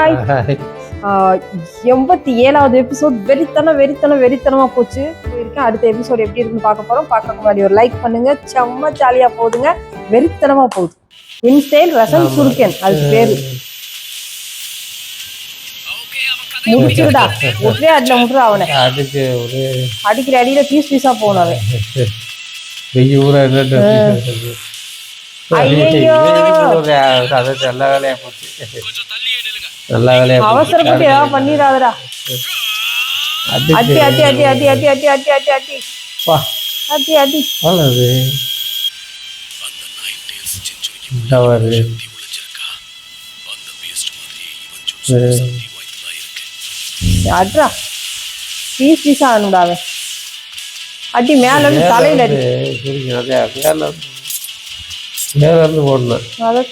பாய். 87வது episode வெறித்தனமா போச்சு. போயிருக்கேன். அடுத்த எபிசோட் எப்படி இருக்குன்னு பார்க்க போறோம். பார்க்க முன்னாடி ஒரு லைக் பண்ணுங்க. செம்ம ஜாலியா போகுதுங்க. வெறித்தனமா போகுது. இன்ஸ்டைல் ரசம் சுருக்கன் அது பேரு. முடிச்சுடா ஒரே அடியில முடுறா அவனை. அடிக்கிற அடியில பீஸ் பீஸா போகணும் அவன். அவசரப்பட்டு ஏதாவது பண்ணிடாதடா. அடி அடி அடி அடி அடி அடி அடி அடி அடி அடி அடி அட்ரா பீஸ் பீஸா ஆனுடாவே. அடி மேல இருந்து தலையில அடி. மேல இருந்து போடணும். அதே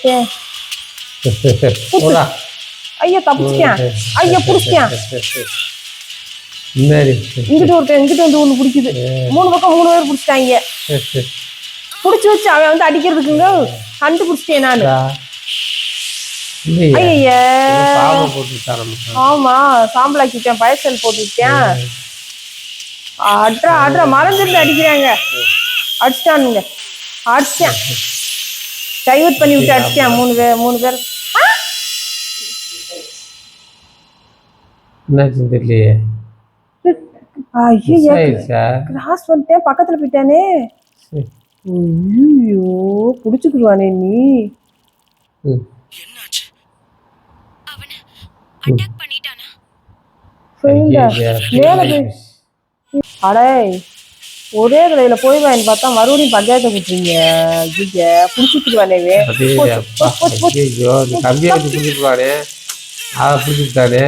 ஐயா தப்பிச்சிட்டேன். ஐயா புடிச்சிட்டேன். இங்கிட்ட ஒருத்தன் இங்கிட்ட வந்து ஒண்ணு பிடிக்குது. 3 பக்கம் 3 பேர் பிடிச்சிட்டாங்க. புடிச்சு வச்சு அவன் வந்து அடிக்கிறதுக்குங்க கண்டுபிடிச்சிட்டேன் நானு. ஐயா ஆமா சாம்பலாக்கிட்டேன். பயசல் போட்டுவிட்டேன். அட்ரா அட்ரா மறைஞ்சிருந்து அடிக்கிறாங்க. அடிச்சிட்டானுங்க. அடிச்சேன். டைவர்ட் பண்ணி விட்டு அடிச்சேன். 3 பேர். தெரியலையே. கிராஸ் வந்துட்டேன். பக்கத்துல போயிட்டானே. ஐயோ புடிச்சுக்குவானே நீ. அடே ஒரே கடையில போய் வாங்கி பார்த்தா மறுபடியும் பஞ்சாயத்தை கொடுத்துருங்க. புடிச்சுக்குவானே புடிச்சிட்டானே.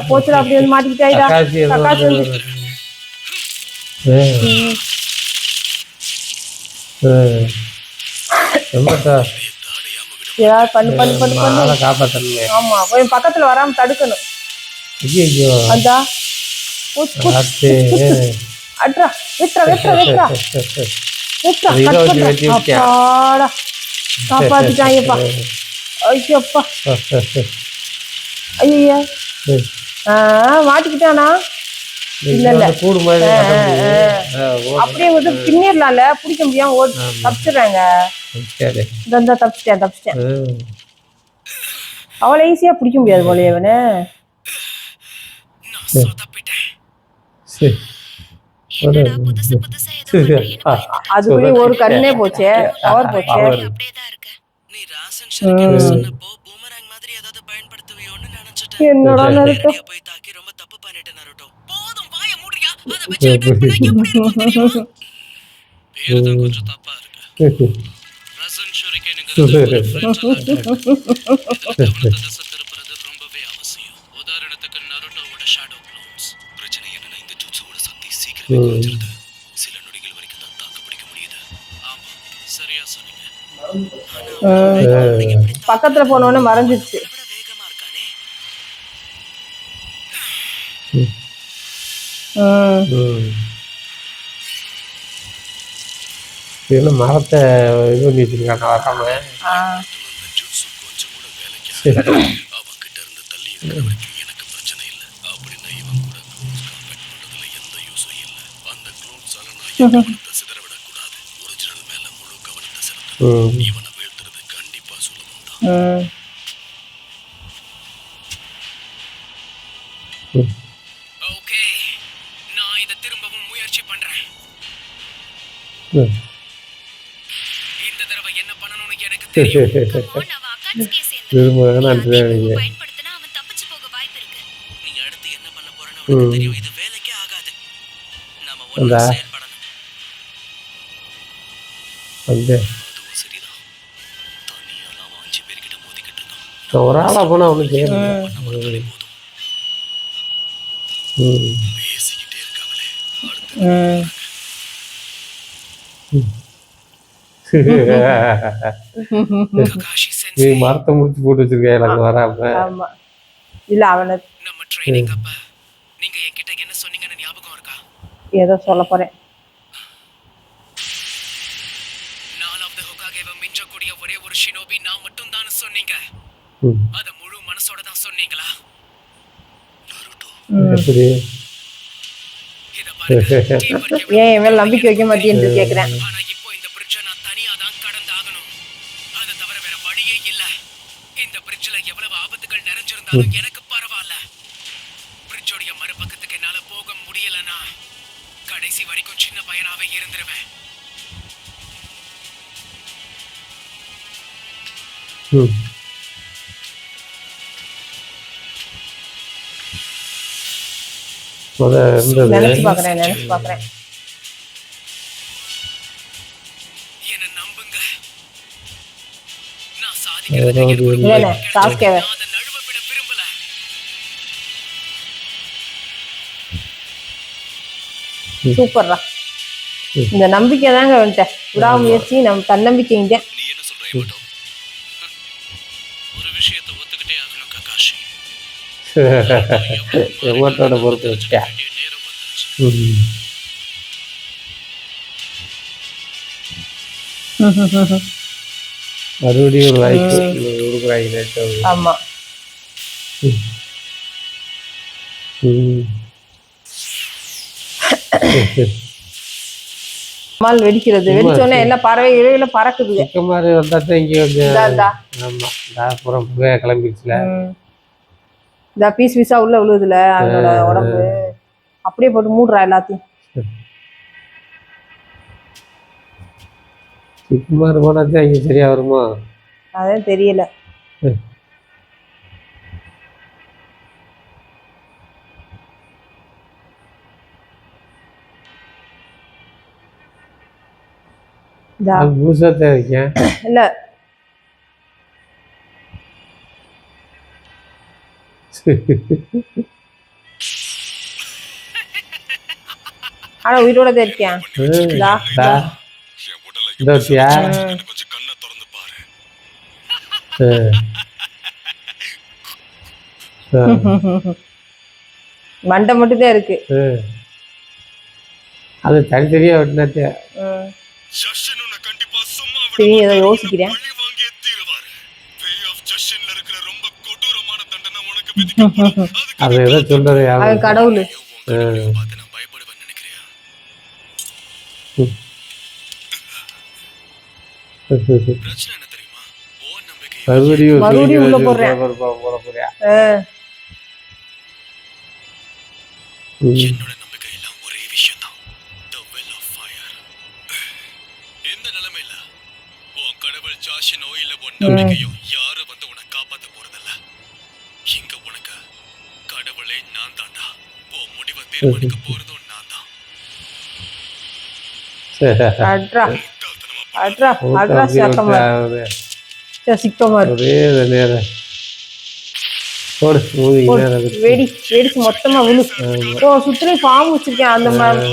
போச்சுடா அப்படி வந்து மாட்டிக்கிட்டாயிடா. ஆமா கொஞ்சம் பக்கத்துல வராம தடுக்கணும். அட்ரா விட்ரா விட்ரா விட்ரா விட்ரா அப்பாடா காப்பாத்திட்டாங்கப்பா. ஐயோப்பா ஐயா மாட்டிக்கிட்டானா? இல்ல இல்ல அப்படியே வந்து பின்னிடலாம்ல. பிடிக்க முடியாம தப்பிச்சிடுறாங்க. இந்த தப்பிச்சிட்டேன். அவளை ஈஸியா பிடிக்க முடியாது போல அவனு. அதுக்குள்ளே ஒரு கண்ணே போச்சே. பவர் போச்சே. என்னடா நடக்கும். பக்கத்துல போனோன்னு மறைஞ்சிருச்சு. மரத்தை இது பண்ணி வச்சிருக்காங்க வராம. ஒரு ஆளா போனா ஒண்ணு மரத்தை முடிச்சு போட்டு வச்சிருக்கேன் எனக்கு வராம. இல்ல அவனை ஏதோ சொல்ல போறேன். ஒரே ஒரு ஷினோபி நான் மட்டும் தான் சொன்னீங்க. அத முழு மனசோட தான் சொன்னீங்களா? நருட்டோ, எப்படி இத பாருங்க. கீப்பருக்கு ஏன் என் மேல நம்பிக்கை வைக்க மாட்டேன்னு கேக்குறேன். ஆனா இப்போ இந்த பிரிட்ஜை நான் தனியா தான் கடந்தாகணும். அதை தவிர வேற வழியே இல்ல. இந்த பிரிட்ஜ்ல எவ்வளவு ஆபத்துகள் நிறைஞ்சிருந்தாலும் எனக்கு பரவாயில்ல. பிரிட்ஜோடைய மறுபக்கத்துக்கு என்னால போக முடியலனா கடைசி வரைக்கும் சின்ன பையனாவே இருந்துருவேன். ம் முத இருந்தது நினைச்சு பாக்குறேன். என்ன நம்புங்க. நான் சாதிக்கிறதுக்கு எனக்கு ஒரு இல்ல சாஸ்கேவ நான் அதை நழுவ விட விரும்பல. சூப்பர்ரா. இந்த நம்பிக்கை தாங்க வந்துட்ட. விடாமுயற்சி நம்ம தன்னம்பிக்கை இங்க. நீ என்ன சொல்ற ஏமாட்டோ? ஒரு விஷயத்தை ஒத்துக்கிட்டே ஆகணும் ககாஷி. எமோட்டோட பொறுப்பு வச்சிட்டா. வேண்டிய நேரம் வந்துருச்சு. மறுபடியும் ஒரு வாய்ப்பு கொடுக்குறாங்க. ஆமா மால் வெடிக்கிறது. வெடிச்சோடனே எல்லாம் பறவை இழையில பறக்குது. மாதிரி வந்தாத்தான் இங்கே வந்து ஆமாம் அப்புறம் புகையா கிளம்பிடுச்சுல. இந்த பீஸ் பீஸா உள்ள விழுதுல அதனோட உடம்பு அப்படியே போட்டு மூடுறா எல்லாத்தையும். சுக்குமார் போனாத்தான் இங்கே சரியா வருமா? அதான் தெரியல. முழுசாத்தான் இருக்கேன். இல்ல ஆனா உயிரோட தான் இருக்கேன். கொஞ்சம் கண்ணை திறந்து பாரு. மண்டை மட்டும் தான் இருக்கு. அது தனித்தனியா விட்டுனாத்தே. ஜஷன் உன்னை கண்டிப்பா சும்மா சரி ஏதோ யோசிக்கிறேன். பழி வாங்கியே தீருவாரு. பே ஆஃப் ஜஷன்ல இருக்கிற ரொம்ப கொடூரமான தண்டனை உனக்கு விதிக்கப்படும். அது ஏதோ சொல்றது அவன் கடவுள். பார்த்து நான் பயப்படுவேன்னு நினைக்கிறியா? பிரச்சனை என்ன தெரியுமா? ஓ நம்பிக்கை மறுபடியும் உள்ள போடுறேன். என்னோட நம்பிக்கை எல்லாம் ஒரே விஷயம் தான். The will of fire. இந்த நிலைமையில உன் கடவுள் ஜாஷினோ இல்ல உன் நம்பிக்கையோ யாரும் வந்து உன்னை காப்பாத்த போறதில்ல. இங்க உனக்கு கடவுளே நான் தான்டா. உன் முடிவை தீர்மானிக்க போறதும் நான் தான். அட்ரா அட்ரா அட்ரா சக்கமா சிக்கமா ஒரே நேரம் போடு வெடி வெடிச்சு மொத்தமா விழு. ஓ சுத்திலே பாம்பு வச்சிருக்கேன் அந்த மாதிரி.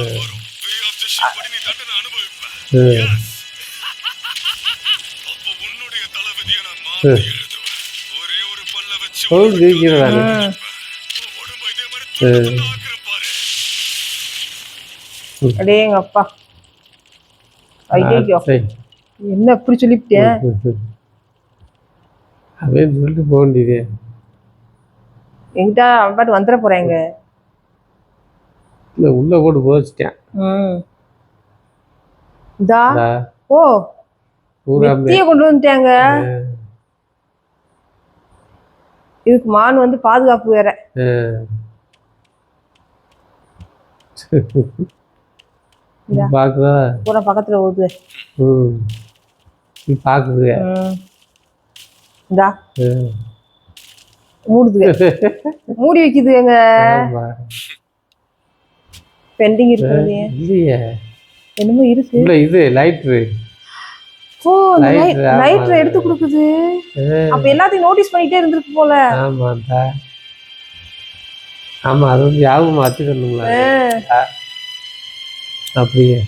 அப்போ உன்னுடைய தளபதியை நான் மாத்தி எழுதுவேன். ஒரே ஒரு பல்ல வச்சு உடம்பு இதே மாதிரி ஆக்குறேன் பாரு. அடேங்க அப்பா. ஐயோ என்ன அப்படி சொல்லிவிட்டேன். அப்படின்னு சொல்லிட்டு போக வேண்டியது. எங்கிட்ட அவன் பாட்டு வந்துட போறேங்க. இல்லை உள்ள போட்டு போச்சுட்டேன். இதா ஓ வெத்திய கொண்டு வந்துட்டாங்க. இதுக்கு மான் வந்து பாதுகாப்பு வேற. பாக்குதா பூரா பக்கத்துல ஓடுது. பாக்குது. இந்தா மூடுதுங்க. மூடி வைக்குதுங்க. பெண்டிங் இருக்குது. இல்லையே என்னமோ இருக்கு. இல்ல இது லைட்ரு. ஓ லைட்ரு எடுத்து கொடுக்குது. அப்ப எல்லாத்தையும் நோட்டீஸ் பண்ணிட்டே இருந்திருக்கு போல. ஆமாண்டா. ஆமா அது வந்து யாவும் மாத்திக்கணுங்களா அப்படியே.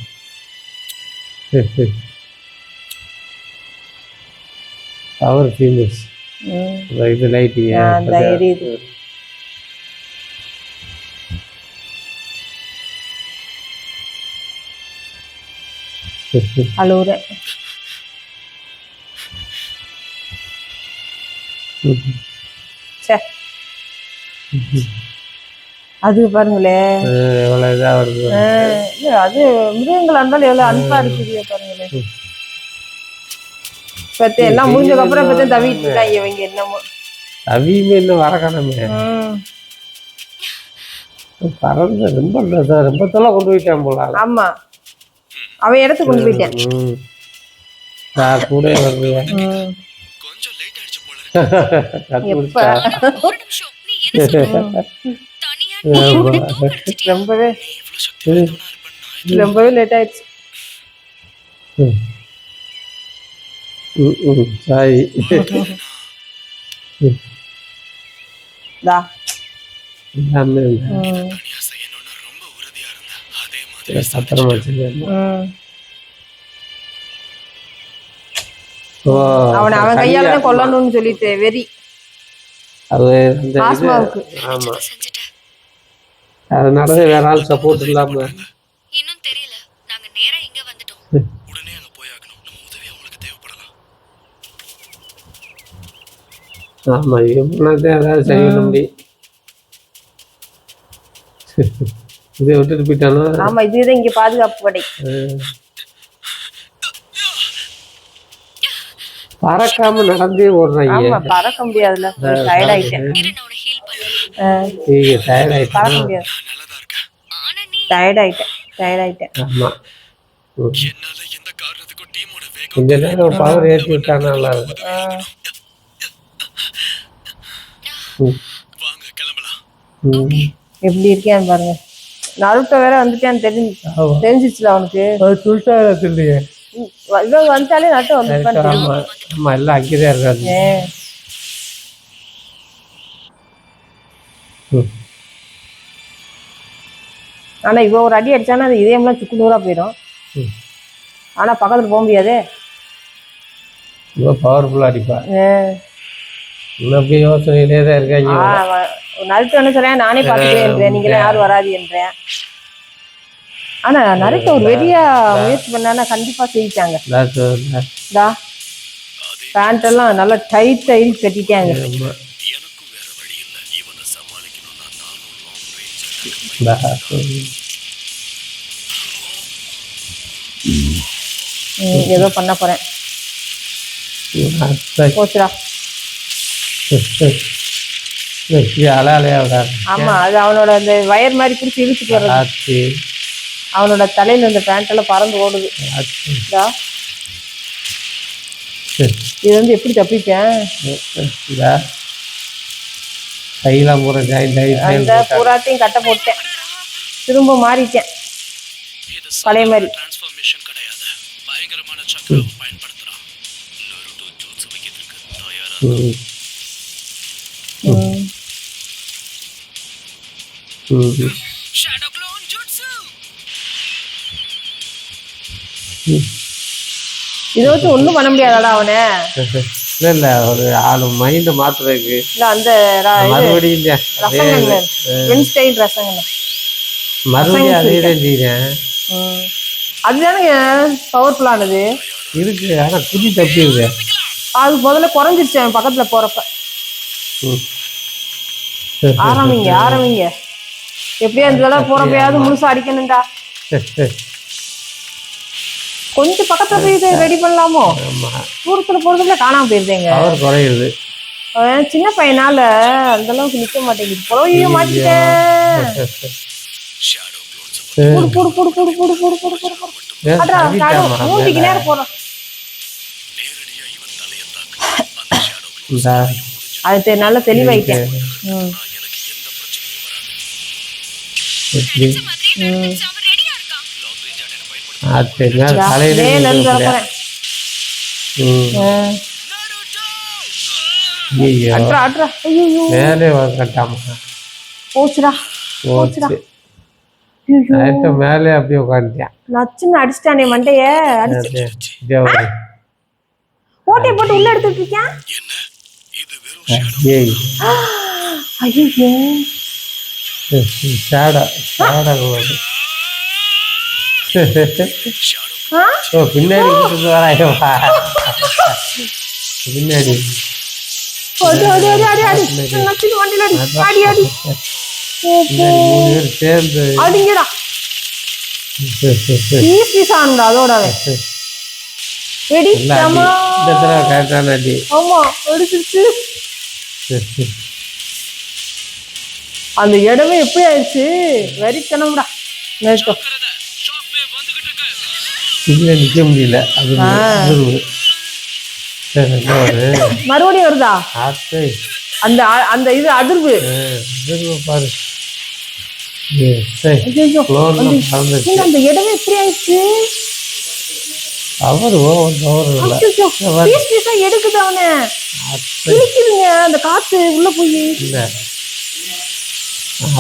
பவர் ஃபீல்ஸ் இது லைட்டிங்க எரியுது. அழுவுற சே அது பாருங்களேன் எவ்வளோ இதாக வருது. இல்ல அது மிருகங்களா இருந்தாலும் எவ்வளவு அன்பா இருக்குது பாருங்களேன். பத்தி எல்லாம் முடிஞ்சதுக்கு அப்புறம் பத்தி தவிட்டு இருக்காங்க இவங்க என்னமோ. தவியுமே இன்னும் வரக்கணமே பறந்து ரொம்ப தொலை கொண்டு போயிட்டான் போல. ஆமா அவன் இடத்துக்கு கொண்டு போயிட்டேன். கூட வருது. கொஞ்சம் லேட் ஆயிடுச்சு போல. ரொம்பவே லேட் ஆயிடுச்சு. சாய் எல்லாமே ரொம்ப உறுதியா இருந்தா அதே மாதிரி சத்திரமா வச்சிருக்கேன். அவன் கையால தான் கொல்லணும்னு சொல்லிட்டு வெறி அது அந்த ஆஸ்மாவுக்கு. ஆமா அதனாலதான் வேற ஆள் சப்போர்ட் இல்லாம இன்னும் தெரியல. நாங்க நேரா இங்க வந்துட்டோம். உடனே அங்க போயாகணும். நம்ம உதவி அவங்களுக்கு தேவைப்படலாம். ஆமா இவனாதான் ஏதாவது சரி பண்ண முடியும். இதை விட்டுட்டு போயிட்டானா. ஆமா இதுதான் இங்க பாதுகாப்பு படை. பறக்காம நடந்தே ஓடுறாங்க. ஆமா பறக்க முடியாதுல. டயர்ட் ஆயிட்டேன். இரு நான் உன்னை ஹீல் பண்றேன். டயர்ட் ஆயிட்டேன். பறக்க முடியாது. நல்லதா இருக்கேன். ஆனா நீ டயர்ட் ஆயிட்டேன். ஆமா என்னால எந்த காரணத்துக்கும் டீமோட வேகம் கொஞ்ச நேரம் பவர் ஏற்றி விட்டானா நல்லா இருக்கும். வாங்க கிளம்பலாம். எப்படி இருக்கேன் பாருங்க. நருட்டோ வேற வந்துட்டான்னு தெரிஞ்சிச்சுல அவனுக்கு. இல்லையே இவங்க வந்துட்டாலே நட்டு வந்துட்டான்னு தெரியும். ஆமா எல்லாம் அங்கேதான் இருக்காது. ஆனா இவ ஒரு அடி அடிச்சானா அது இதயம்லாம் சுக்கு நூறா போயிடும். ஆனா பக்கத்துல போக முடியாதே. இவ்வளோ பவர்ஃபுல்லா அடிப்பா. இன்னும் அப்படியே யோசனையிலே தான் இருக்காங்க. நருட்டோ என்ன சொல்றேன், நானே பாத்துக்கிறேன், நீங்களே யாரும் வராது என்றேன். ஆனா நருட்டோ ஒரு பெரிய முயற்சி பண்ணானா கண்டிப்பா செய்யிட்டாங்க. பேண்ட் எல்லாம் நல்லா டைட்டா இழுத்து கட்டிட்டாங்க. எனக்கும் வேற வழி இல்ல. இவனை சமாளிக்கணும்னா நானும் லாங் ரேஞ்ச் ஏதோ பண்ண போறேன். போச்சுடா. ஆமா அது அவனோட அந்த வயர் மாதிரி பிடிச்சி இழுத்துட்டு வர்றது. அவனோட தலையில இந்த பேண்ட் எல்லாம் பறந்து ஓடுது. இது வந்து எப்படி தப்பிட்டேன். அந்த பூராத்தையும் கட்ட போட்டேன். திரும்ப மாறிட்டேன் பழைய மாதிரி. டிரான்ஸ்ஃபர்மேஷன் கிடையாது. பயங்கரமான சக்கரம் பயன்படுத்துறான். நருட்டோ ஜூட்சு வைக்கிறதுக்கு தயாரா. Shadow clone jutsu. இதை வச்சு ஒண்ணும் பண்ண முடியாதாடா அவனை. இல்ல ஒரு ஆளு மைண்ட் மாத்துறதுக்கு இல்ல அந்த மறுபடியும் மறுபடியும் அதே தான் செய்யறேன். அதுதானே பவர்ஃபுல்லானது இருக்கு. ஆனா குதி தப்பிடுது. அது முதல்ல குறைஞ்சிருச்சு அவன் பக்கத்துல போறப்ப. ஆரம்பிங்க எப்படியா இந்த தடவை போறப்பயாவது முழுசா அடிக்கணும்டா. கொஞ்சம் பக்கத்துல போய் இதை ரெடி பண்ணலாமோ. தூரத்துல போறதுல காணாம போயிருந்தேங்க. குறையுது. சின்ன பையனால அந்த அளவுக்கு நிக்க மாட்டேங்குது. புறவையே மாட்டிட்டேன். மூஞ்சிக்கு நேரம் போறோம். அது நல்ல தெளிவாயிட்டேன். மேலே அப்படியே உட்காந்துட்டேன். நச்சுன்னு அடிச்சிட்டானே மண்டைய. கோட்டையை போட்டு உள்ள எடுத்துட்டு இருக்கேன். பின்னாடி பின்னாடி அடி அடி அடி அடி அடி நச்சுக்கு வண்டியில அடி அடி அடி மூணு பேர் சேர்ந்து அடிங்கடா பீஸ் பீஸ் ஆனுடா அதோட வெடி சமா இந்த தடவை கரெக்டான அடி. ஆமா வெடிச்சிருச்சு. அந்த இடமே எப்படி ஆயிடுச்சு வெறித்தனம்டா நேற்று. இதுல நிக்க முடியல. அது அதிர்வு. சரி, மறுபடியும் வருதா ஆத்தை. அந்த அந்த இது அதிர்வு அதிர்வு பாரு. ஐயோ, அந்த இடமே எப்படி ஆயிடுச்சு. அவர் இல்ல அச்சச்சோ, பீஸ் பீஸா எடுக்குது அவனை கிழிக்குதுங்க அந்த காத்து உள்ள போய். இல்ல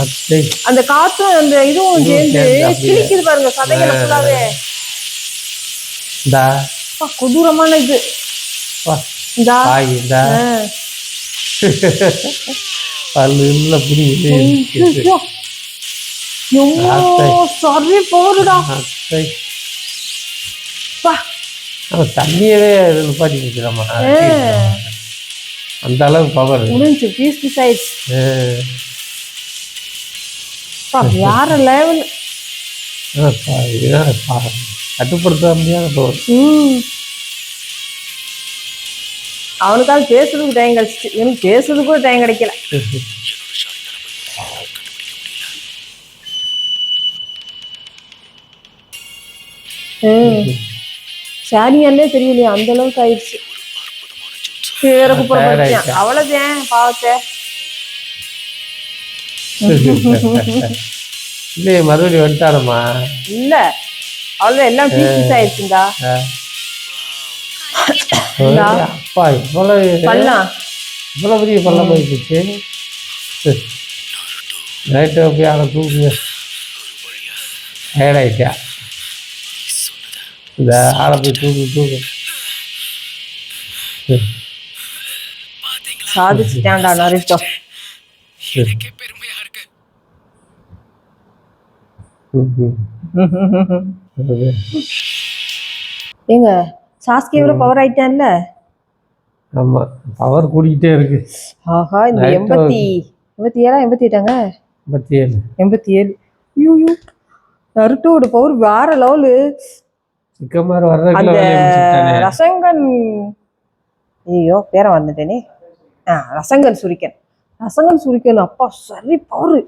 ஆத்தை. அந்த காத்தும் அந்த இதுவும் சேர்ந்து கிழிக்குது பாருங்க சதைகளை ஃபுல்லாவே. இந்தா கொடூரமான இது. இந்தா இந்தா பல்லு இல்ல புரியுது. ஐயோ, சரி போடுடா. ஆத்தை. பா, அவன் தண்ணியவே நிப்பாட்டி நிற்கிறாமா. அந்த அளவுக்கு பவர் முடிஞ்சு பீஸ் பீஸ் ஆயிடுச்சு. யார லெவல் கட்டுப்படுத்த முடியாத பவர். அவனுக்காக பேசுறதுக்கு டைம் கிடைச்சிச்சு, எனக்கு பேசுறதுக்கு கூட டைம் கிடைக்கல. சாரியாலே தெரியலையா அந்த அளவுக்கு ஆயிடுச்சு. வேற குப்புறப்படுத்தியான் அவ்வளவுதான் பாவத்தை. இல்லையே மறுபடியும் வந்துட்டாரம்மா. இல்ல அவ்வளவு எல்லாம் பீஸ் ஆயிடுச்சுடா. அப்பா இவ்வளவு பள்ளம் இவ்வளவு பெரிய பள்ளம் போயிடுச்சு. நைட்டு போய் அவனை தூக்குங்க. டயர்டாயிட்டா. இந்த ஆளை போய் தூக்கு. சாதிச்சுட்டான்டா நரிட்டோ. ஏங்க சாஸ்கியோட பவர் ஆயிட்டான்ல. ஆமா பவர் கூடிக்கிட்டே இருக்கு. ஆஹா, இந்த 87 88ங்க 87. ஐயோ, நருட்டோட பவர் வேற லெவலு. சிக்கமார் வர்ற அந்த ரசங்கன், ஐயோ பேரை வந்துட்டேனே. ரசங்கன் சுரிக்கன் அப்பா சரி பவரு.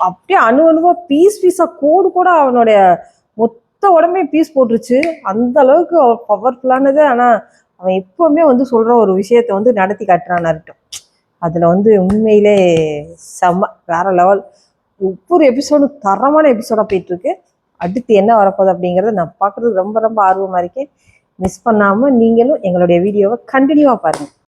அப்படியே அணுவா பீஸ் பீஸா கோடு கூட அவனுடைய மொத்த உடம்பே பீஸ் போட்டுருச்சு. அந்த அளவுக்கு பவர்ஃபுல்லானது. ஆனா அவன் எப்பவுமே சொல்ற ஒரு விஷயத்த நடத்தி காட்டுறான் நருட்டோ. அதுல உண்மையிலே செம்ம வேற லெவல். ஒவ்வொரு எபிசோடும் தரமான எபிசோடா போயிட்டு இருக்கு. அடுத்து என்ன வரப்போகுது அப்படிங்கிறத நான் பார்க்குறது ரொம்ப ரொம்ப ஆர்வமாக இருக்கேன். மிஸ் பண்ணாமல் நீங்களும் எங்களுடைய வீடியோவை கண்டினியூவாக பாருங்கள்.